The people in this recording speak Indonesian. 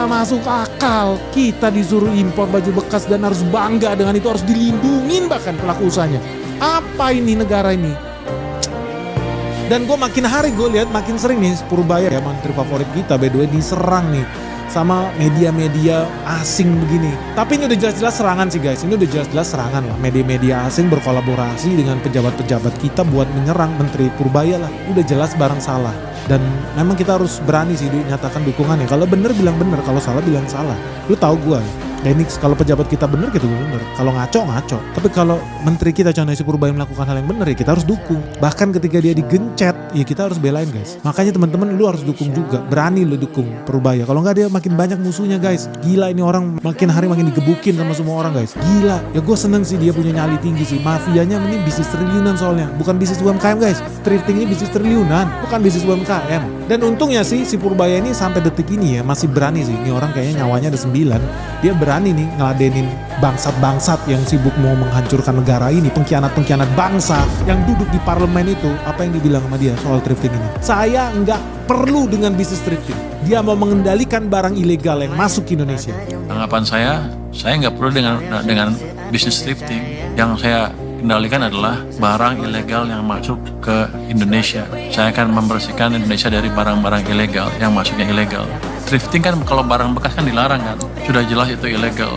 nggak masuk akal. Kita disuruh impor baju bekas dan harus bangga dengan itu, harus dilindungin bahkan pelaku usahanya. Apa ini negara ini? Dan gue makin hari gue lihat makin sering nih Purbaya ya, menteri favorit kita by the way, diserang nih sama media-media asing begini. Tapi ini udah jelas-jelas serangan sih guys. Ini udah jelas-jelas serangan lah. Media-media asing berkolaborasi dengan pejabat-pejabat kita buat menyerang Menteri Purbaya lah. Udah jelas barang salah. Dan memang kita harus berani sih dinyatakan dukungannya. Kalau bener bilang bener, kalau salah bilang salah. Lu tahu gue, Denix, kalau pejabat kita bener kita bener. Kalau ngaco. Tapi kalau menteri kita contohnya si Purbaya melakukan hal yang bener ya kita harus dukung. Bahkan ketika dia digencet ya kita harus belain guys. Makanya teman-teman lu harus dukung juga. Berani lu dukung Purbaya. Kalau nggak dia makin banyak musuhnya guys. Gila ini orang makin hari makin digebukin sama semua orang guys. Gila. Ya gue seneng sih dia punya nyali tinggi sih. Mafianya ini bisnis triliunan soalnya. Bukan bisnis UMKM guys. Thrifting ini bisnis triliunan. Bukan bisnis UMKM. Dan untungnya sih si Purbaya ini sampai detik ini ya masih berani sih. Ini orang kayaknya nyawanya ada 9. Dia berani nih ngeladenin bangsat-bangsat yang sibuk mau menghancurkan negara ini. Pengkhianat-pengkhianat bangsa yang duduk di parlemen itu. Apa yang dibilang sama dia soal thrifting ini? Saya nggak perlu dengan bisnis thrifting. Dia mau mengendalikan barang ilegal yang masuk ke Indonesia. Anggapan saya nggak perlu dengan bisnis thrifting. Yang saya kendalikan adalah barang ilegal yang masuk ke Indonesia. Saya akan membersihkan Indonesia dari barang-barang ilegal yang masuknya ilegal. Thrifting kan kalau barang bekas kan dilarang kan, sudah jelas itu ilegal.